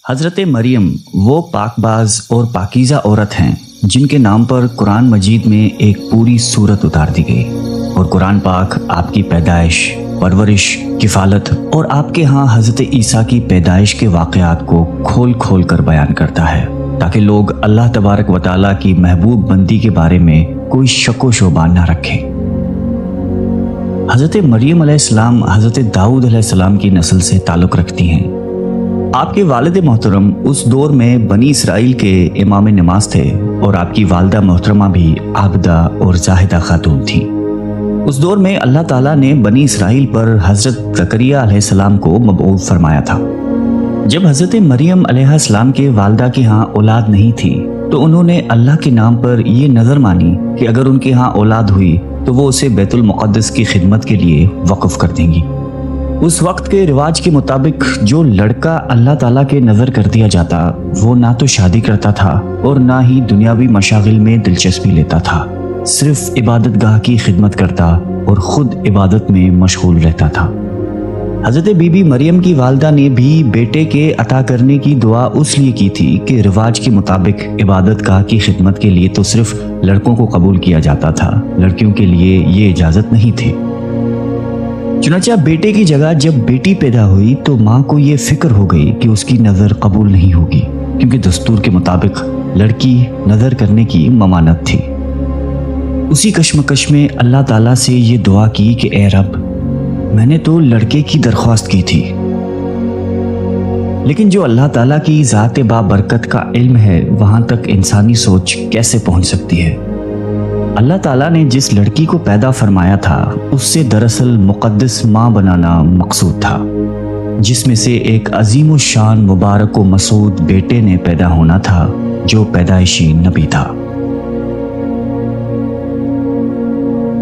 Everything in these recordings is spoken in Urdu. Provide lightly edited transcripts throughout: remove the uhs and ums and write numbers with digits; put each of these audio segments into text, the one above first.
حضرت مریم وہ پاکباز اور پاکیزہ عورت ہیں جن کے نام پر قرآن مجید میں ایک پوری سورت اتار دی گئی، اور قرآن پاک آپ کی پیدائش، پرورش، کفالت اور آپ کے ہاں حضرت عیسیٰ کی پیدائش کے واقعات کو کھول کھول کر بیان کرتا ہے تاکہ لوگ اللہ تبارک و تعالیٰ کی محبوب بندی کے بارے میں کوئی شک و شبہ نہ رکھیں۔ حضرت مریم علیہ السلام حضرت داؤد علیہ السلام کی نسل سے تعلق رکھتی ہیں۔ آپ کے والد محترم اس دور میں بنی اسرائیل کے امام نماز تھے، اور آپ کی والدہ محترمہ بھی عابدہ اور زاہدہ خاتون تھیں۔ اس دور میں اللہ تعالیٰ نے بنی اسرائیل پر حضرت زکریا علیہ السلام کو مبعوث فرمایا تھا۔ جب حضرت مریم علیہ السلام کے والدہ کے ہاں اولاد نہیں تھی تو انہوں نے اللہ کے نام پر یہ نظر مانی کہ اگر ان کے ہاں اولاد ہوئی تو وہ اسے بیت المقدس کی خدمت کے لیے وقف کر دیں گی۔ اس وقت کے رواج کے مطابق جو لڑکا اللہ تعالیٰ کے نظر کر دیا جاتا وہ نہ تو شادی کرتا تھا اور نہ ہی دنیاوی مشاغل میں دلچسپی لیتا تھا، صرف عبادت گاہ کی خدمت کرتا اور خود عبادت میں مشغول رہتا تھا۔ حضرت بی بی مریم کی والدہ نے بھی بیٹے کے عطا کرنے کی دعا اس لیے کی تھی کہ رواج کے مطابق عبادت گاہ کی خدمت کے لیے تو صرف لڑکوں کو قبول کیا جاتا تھا، لڑکیوں کے لیے یہ اجازت نہیں تھی۔ چنانچہ بیٹے کی جگہ جب بیٹی پیدا ہوئی تو ماں کو یہ فکر ہو گئی کہ اس کی نظر قبول نہیں ہوگی، کیونکہ دستور کے مطابق لڑکی نظر کرنے کی ممانعت تھی۔ اسی کشمکش میں اللہ تعالیٰ سے یہ دعا کی کہ اے رب، میں نے تو لڑکے کی درخواست کی تھی، لیکن جو اللہ تعالیٰ کی ذات بابرکت کا علم ہے وہاں تک انسانی سوچ کیسے پہنچ سکتی ہے؟ اللہ تعالیٰ نے جس لڑکی کو پیدا فرمایا تھا اس سے دراصل مقدس ماں بنانا مقصود تھا، جس میں سے ایک عظیم الشان مبارک و مسعود بیٹے نے پیدا ہونا تھا جو پیدائشی نبی تھا۔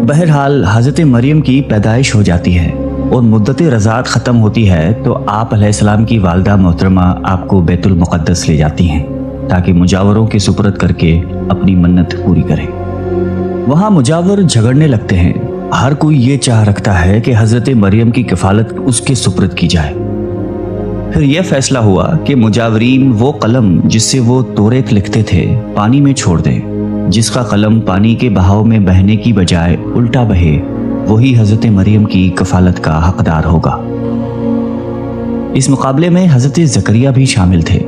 بہرحال حضرت مریم کی پیدائش ہو جاتی ہے اور مدت رضاعت ختم ہوتی ہے تو آپ علیہ السلام کی والدہ محترمہ آپ کو بیت المقدس لے جاتی ہیں تاکہ مجاوروں کے سپرد کر کے اپنی منت پوری کریں۔ وہاں مجاور جھگڑنے لگتے ہیں، ہر کوئی یہ چاہ رکھتا ہے کہ حضرت مریم کی کفالت اس کے سپرد کی جائے۔ پھر یہ فیصلہ ہوا کہ مجاورین وہ قلم جس سے وہ توریت لکھتے تھے پانی میں چھوڑ دیں، جس کا قلم پانی کے بہاؤ میں بہنے کی بجائے الٹا بہے وہی حضرت مریم کی کفالت کا حقدار ہوگا۔ اس مقابلے میں حضرت زکریا بھی شامل تھے۔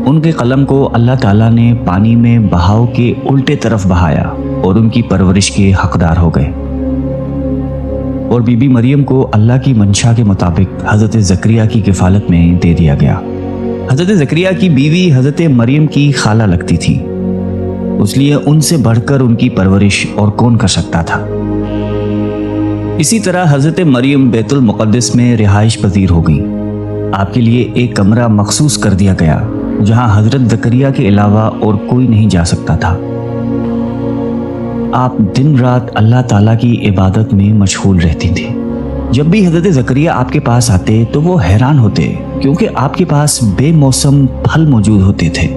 ان کے قلم کو اللہ تعالیٰ نے پانی میں بہاؤ کے الٹے طرف بہایا اور ان کی پرورش کے حقدار ہو گئے، اور بی بی مریم کو اللہ کی منشا کے مطابق حضرت زکریا کی کفالت میں دے دیا گیا۔ حضرت زکریا کی بیوی حضرت مریم کی خالہ لگتی تھی، اس لیے ان سے بڑھ کر ان کی پرورش اور کون کر سکتا تھا۔ اسی طرح حضرت مریم بیت المقدس میں رہائش پذیر ہو گئی۔ آپ کے لیے ایک کمرہ مخصوص کر دیا گیا جہاں حضرت زکریا کے علاوہ اور کوئی نہیں جا سکتا تھا۔ آپ دن رات اللہ تعالیٰ کی عبادت میں مشغول رہتی تھی۔ جب بھی حضرت زکریا آپ کے پاس آتے تو وہ حیران ہوتے، کیونکہ آپ کے پاس بے موسم پھل موجود ہوتے تھے۔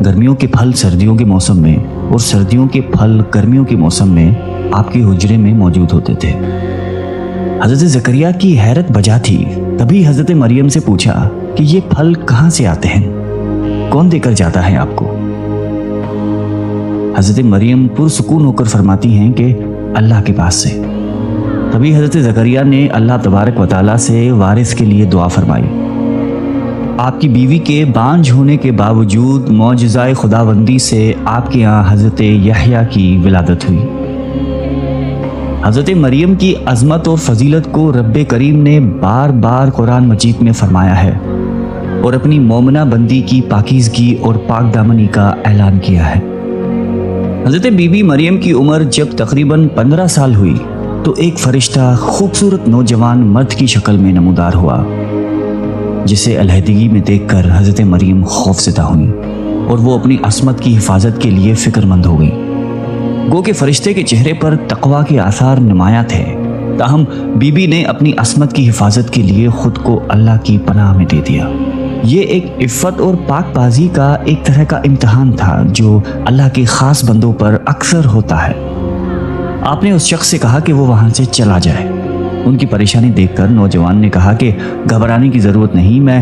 گرمیوں کے پھل سردیوں کے موسم میں اور سردیوں کے پھل گرمیوں کے موسم میں آپ کے حجرے میں موجود ہوتے تھے۔ حضرت زکریا کی حیرت بجا تھی، تبھی حضرت مریم سے پوچھا کہ یہ پھل کہاں سے آتے ہیں، کون دے کر جاتا ہے آپ کو؟ حضرت مریم پرسکون ہو کر فرماتی ہیں کہ اللہ کے پاس سے۔ تبھی حضرت زکریا نے اللہ تبارک و تعالیٰ سے وارث کے لیے دعا فرمائی۔ آپ کی بیوی کے بانجھ ہونے کے باوجود معجزۂ خداوندی سے آپ کے یہاں حضرت یحییٰ کی ولادت ہوئی۔ حضرت مریم کی عظمت اور فضیلت کو رب کریم نے بار بار قرآن مجید میں فرمایا ہے اور اپنی مومنہ بندی کی پاکیزگی اور پاک دامنی کا اعلان کیا ہے۔ حضرت بی بی مریم کی عمر جب تقریباً 15 سال ہوئی تو ایک فرشتہ خوبصورت نوجوان مرد کی شکل میں نمودار ہوا، جسے علیحدگی میں دیکھ کر حضرت مریم خوف زدہ ہوئیں اور وہ اپنی عصمت کی حفاظت کے لیے فکر مند ہو گئیں۔ گو کہ فرشتے کے چہرے پر تقویٰ کے آثار نمایاں تھے، تاہم بی بی نے اپنی عصمت کی حفاظت کے لیے خود کو اللہ کی پناہ میں دے دیا۔ یہ ایک عفت اور پاک بازی کا ایک طرح کا امتحان تھا جو اللہ کے خاص بندوں پر اکثر ہوتا ہے۔ آپ نے اس شخص سے کہا کہ وہ وہاں سے چلا جائے۔ ان کی پریشانی دیکھ کر نوجوان نے کہا کہ گھبرانے کی ضرورت نہیں، میں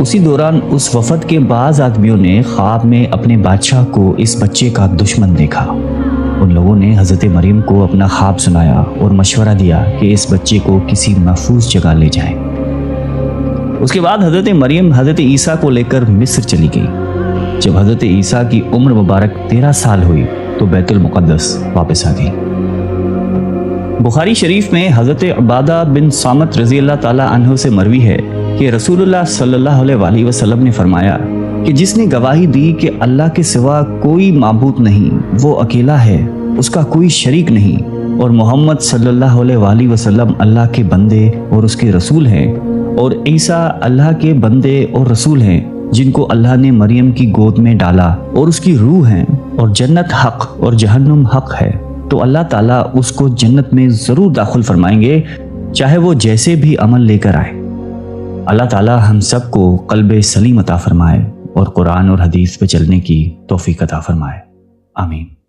اسی دوران اس وفد کے بعض آدمیوں نے خواب میں اپنے بادشاہ کو اس بچے کا دشمن دیکھا۔ ان لوگوں نے حضرت مریم کو اپنا خواب سنایا اور مشورہ دیا کہ اس بچے کو کسی محفوظ جگہ لے جائیں۔ اس کے بعد حضرت مریم حضرت عیسیٰ کو لے کر مصر چلی گئی۔ جب حضرت عیسیٰ کی عمر مبارک 13 سال ہوئی تو بیت المقدس واپس آ گئی۔ بخاری شریف میں حضرت عبادہ بن صامت رضی اللہ تعالی عنہ سے مروی ہے کہ رسول اللہ صلی اللہ علیہ وآلہ وسلم نے فرمایا کہ جس نے گواہی دی کہ اللہ کے سوا کوئی معبود نہیں، وہ اکیلا ہے، اس کا کوئی شریک نہیں، اور محمد صلی اللہ علیہ وآلہ وسلم اللہ کے بندے اور اس کے رسول ہیں، اور عیسیٰ اللہ کے بندے اور رسول ہیں جن کو اللہ نے مریم کی گود میں ڈالا اور اس کی روح ہیں، اور جنت حق اور جہنم حق ہے، تو اللہ تعالیٰ اس کو جنت میں ضرور داخل فرمائیں گے چاہے وہ جیسے بھی عمل لے کر آئے۔ اللہ تعالیٰ ہم سب کو قلب سلیم عطا فرمائے اور قرآن اور حدیث پہ چلنے کی توفیق عطا فرمائے۔ آمین۔